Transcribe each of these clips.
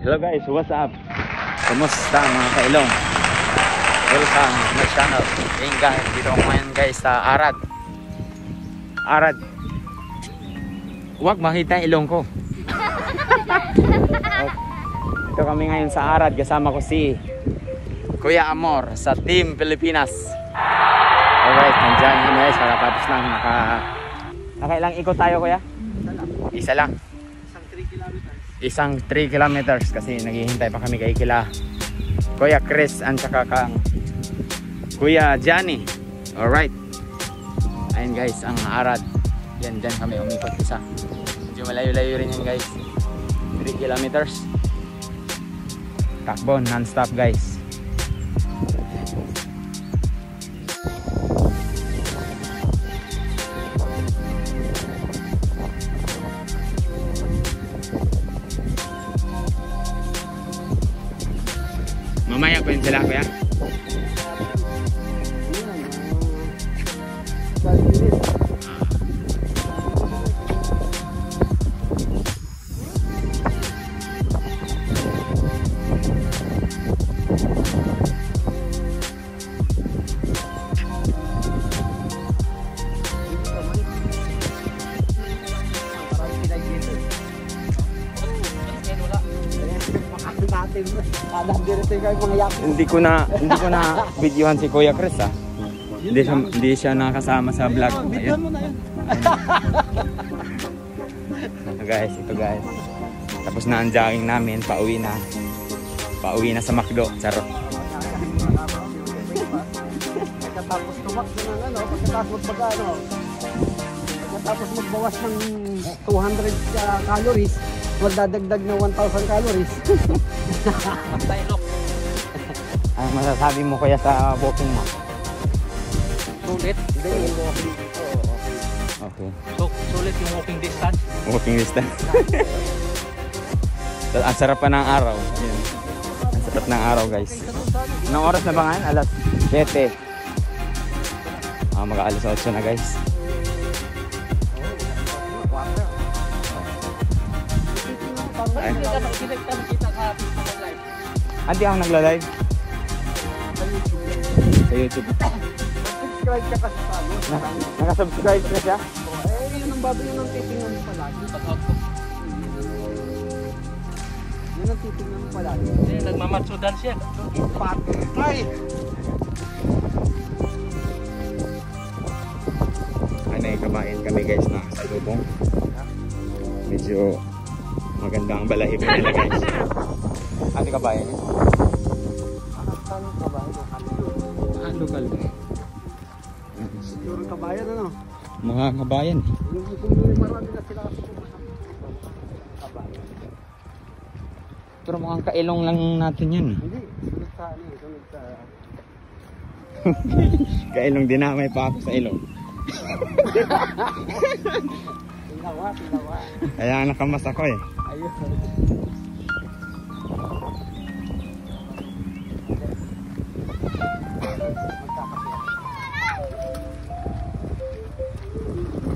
Hello guys, what's up? Kumusta mga kailong? Welcome to my channel. Ayun guys, dito ako ngayon guys sa Arad. Arad. Huwag makita yung ilong ko. Dito kami ngayon sa Arad. Kasama ko si Kuya Amor sa Team Pilipinas. Alright, nandyan yun guys. Tapos lang nakailang ikot tayo kuya? Isa lang. Isang 3 kilometers kasi naghihintay pa kami kay kila Kuya Chris and saka kang Kuya Johnny. Alright. Ayun guys, ang Arad. Yan, dyan kami umikot isa. Medyo malayo-layo rin yan guys. 3 kilometers. Takbo, non-stop guys. Mamaya ko yun sila kuya. Hindi ko na videohan si Kuya Chris ha. Hindi siya nakasama sa vlog. Ayun. Guys, ito guys. Tapos na ang jogging namin, pauwi na. Pauwi na sa McDo, charot. Pagkatapos tumakbo ng pagkatapos pagkatapos magbawas ng 200 calories, magdadagdag na 1,000 calories. Ano masasabi mo kaya sa walking mo? Sulit. Hindi yung walking dito. Okay. So, sulit yung walking distance. Walking distance. Ang sarap pa ng araw. Ayan. Ang sarap ng araw guys. Anong oras na ba ngayon? Alas 7. Mag-alas 8 na guys. Hindi ako nagla-live sa YouTube. Subscribe ka kasi sa Naka-subscribe na siya? yun ang baboy yung titingnan mo palagi. Yun ang titingnan mo palagi. Nagmamatsudan siya. Patay! Ay, nakikabain kami guys na sa lubong. Medyo maganda ang balahibo nila guys. Ate kabayan niya? Anong kabayan? Lokal. Siguro kabayan ano? Mga kabayan. Kung marami na sila kasi kabayan. Pero mukhang kailong lang natin yan. Hindi, sunod sa sunod sa... Kailong dinamay pa ako sa ilong. Tinawa. Kaya nakamas ako eh. Ayun.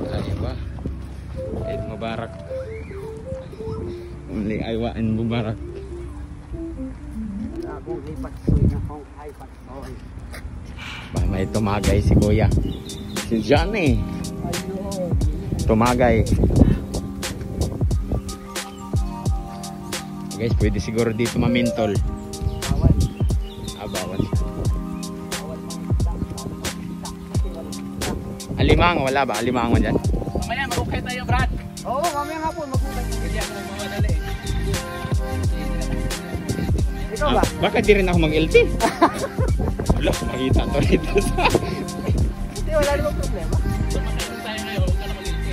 Ay ba? Eid Mubarak. Only Aywa and Mubarak. Akong ipatsoy na kong ay patsoy. Ba, may tumagay si Kuya. Si Johnny. Ayun. Tumagay. Guys, pwede siguro dito mamintol. Bawal. Bawal. Alimango, wala ba? Alimango dyan? Mamaya, mag-ukay tayo, Brad. Oo, mamaya nga po, mag-ukay. Hindi ako nagmamadali eh. Ikaw ba? Bakit di rin ako mag-LT? Wala, makita to rito sa... Hindi, wala namang problema. Sumakay tayo ngayon, huwag ka na mag-ilti.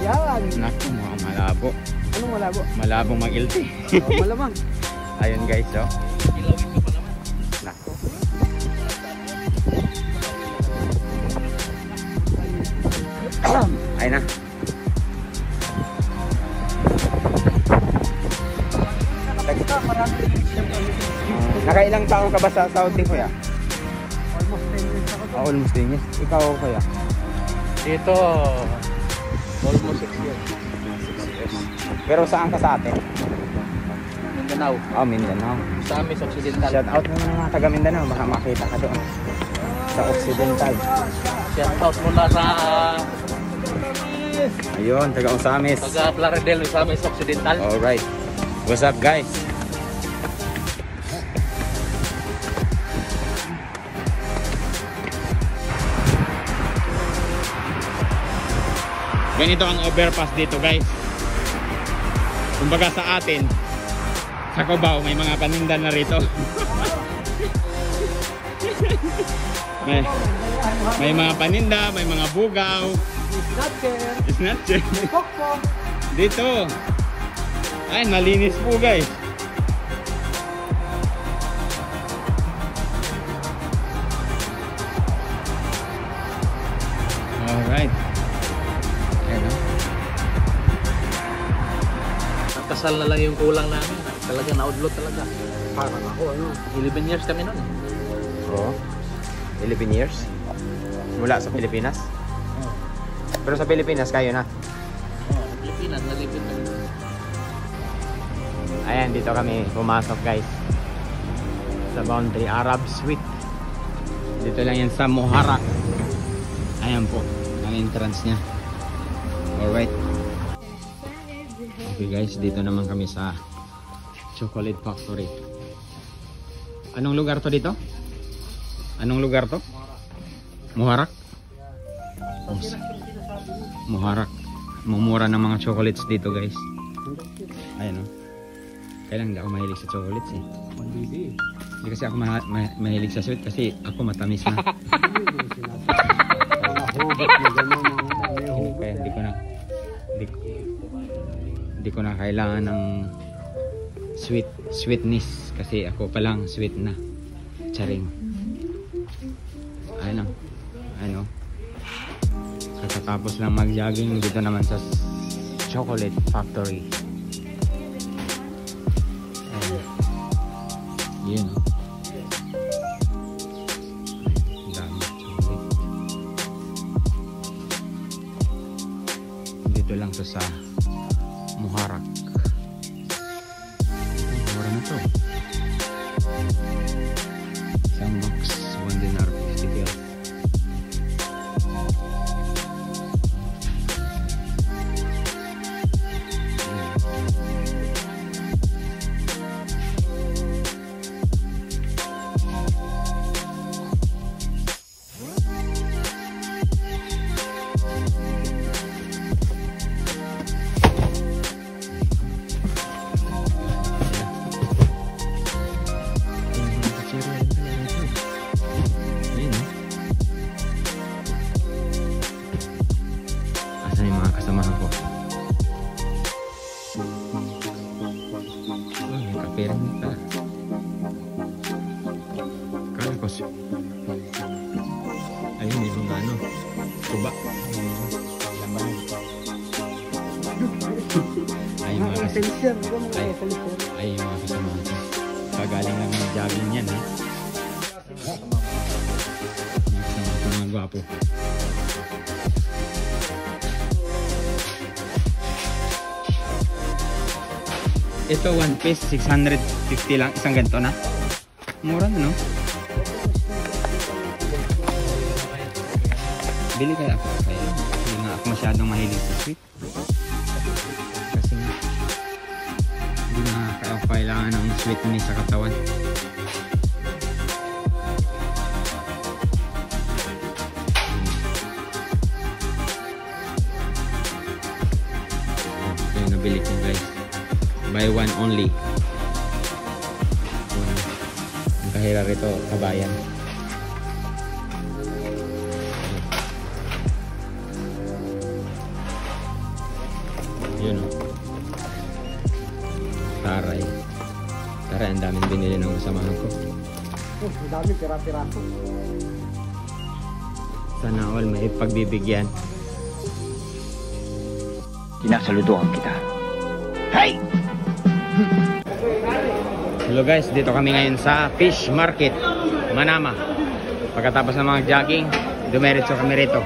Yan. Naku, mga malabo. Anong wala po? Malabong mag-LT. Malamang. Ayun guys, oh. Ilawin ka pa naman. Naku. Ayun na. Nakailang taon ka ba sa Saudi kuya? Almost 10 years ako. Almost 10 years. Ikaw kuya? Dito, almost 6 years. 6 years. Pero saan ka sa atin? Mindanao. Oh, Mindanao. Sa amin sa Occidental. Shout out mo ng mga taga Mindanao, baka makita ka doon. Sa Occidental. Shout out mula sa Ayun, taga Osamis. taga Plaridel sa amin sa Occidental. Alright. What's up, guys? Ganito ang overpass dito, guys. Kumbaga sa atin, sa Cubao, may mga paninda na rito. may mga paninda, may mga bugaw. Snatcher. Dito. Ay, malinis po, guys. Alright. Ayan, no? Kasal na lang yung kulang namin. Talaga na-outload talaga. Parang ako, ano. 11 years kami nun. Oo. 11 years? Mula sa Pilipinas? Pero sa Pilipinas, kayo na. Pilipinas, nalipit kami. Ayan, dito kami pumasok, guys. Sa Boundary Arab Suite. Dito lang yan sa Muharraq. Ayan po, ang entrance niya. Alright. Okay, guys, dito naman kami sa Chocolate Factory. Anong lugar to dito? Anong lugar to? Muharraq? Muharraq. Mumura ng mga chocolates dito, guys. Ayan, o. Kaya lang hindi ako mahilig sa chocolates, eh. Hindi kasi ako mahilig sa sweet kasi ako matamis na. Kaya hindi ko na kailangan ng sweetness kasi ako pa lang sweet na. Charing. Ayun, ano. Kakatapos lang mag-jogging dito naman sa Chocolate Factory. Ayun. Yun, oh. Ang dami chocolate. Dito lang to sa Muharraq. Mura na to. Isang box, $1 50 pesos. Asan yung mga kasamahan ko? Oh, may kape rin pala. Kala ko si... Ayun, may mga ano. Tuba. Ay, yung mga kasamahan ko. Pagaling lang ng jogging yan, ha? Mga gwapo. Ito 1 piece, 650 lang. Isang ganito na. Mura na, no? Bili kaya ako. Kaya hindi nga ako masyadong mahilig sa sweet. Kasi hindi na ako kailangan ng sweetness sa katawan. Ito yung nabili ko, guys. Buy one only. Ang kahira rito, kabayan. Yun, o. Taray. Taray, ang daming binili ng kasamahan ko. Ang dami, tira-tira ko. Sana all may pagbibigyan. Sinasaludoan kita. Hey! Hello guys, dito kami ngayon sa Fish Market, Manama. Pagkatapos ng mga jogging, dumiretso kami rito.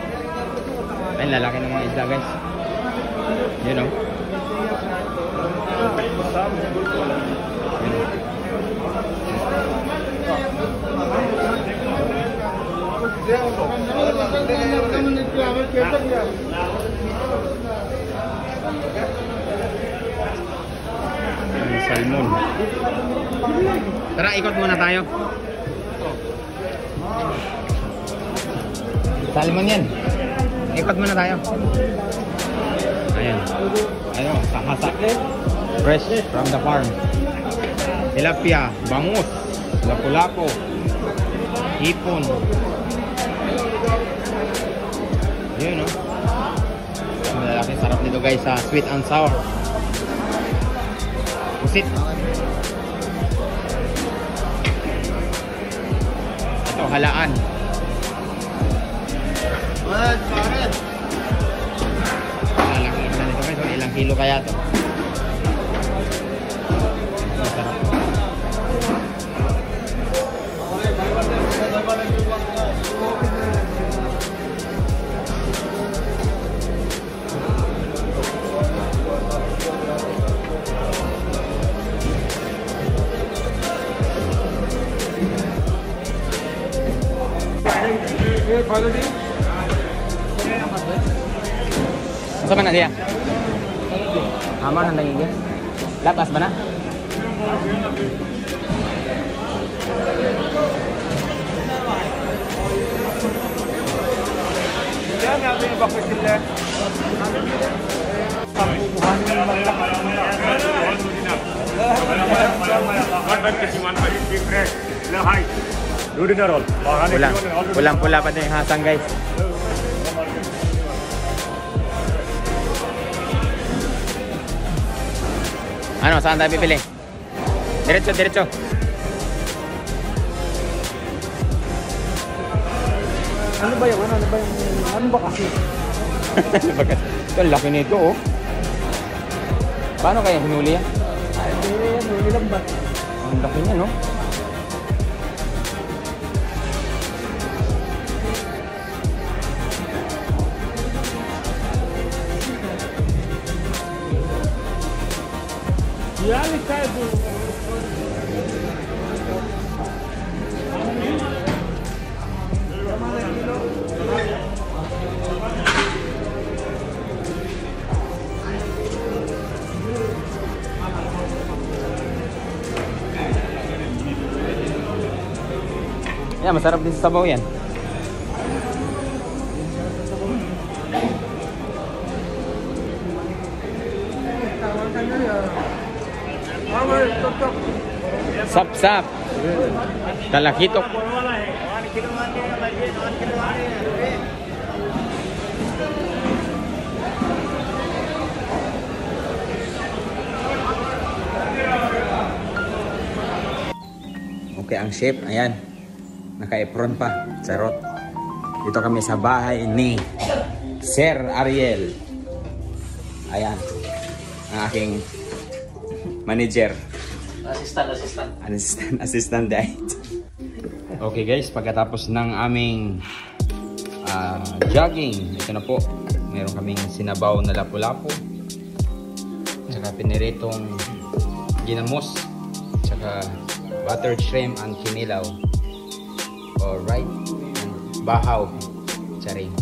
Ayun, lalaki ng mga isda, guys. You know. Yun, Salmon. Tara, ikot muna tayo. Salmon yan. Ikot muna tayo. Ayan. Ayun, sahasa. Fresh from the farm. Tilapia, bangus, lapu-lapu, hipon. Ayun, no? Malaki sarap nito guys sa sweet and sour. Pusit. Ito, halaan. Lalaki na nito guys. Ilang kilo kaya to? Masarap. Masa mana dia? Aman nandang ini. Lapas mana? Pulang pula pa din yung hasang guys. Ano, saan tayo pipili? Diretso, diretso. Ano ba yung ano ba kasi? Ano ba kasi? Ito, ang laki nito oh. Paano kaya hinuli yan? Ay, hindi lang ba? Ang laki niya no? Yan, masarap din sa sabaw yan. Sap-sap. Talakitok. Okay, ang chef, ayan. Naka-apron pa, charot. Dito kami sa bahay ni Sir Ariel. Ayan. Ang aking manager. Assistant diet. Okay guys, pagkatapos ng aming jogging, ito na po. Meron kaming sinabaw na lapu-lapu. Tsaka piniritong ginamos. Tsaka buttered shrimp and kinilaw. Alright. Bahaw. Charing.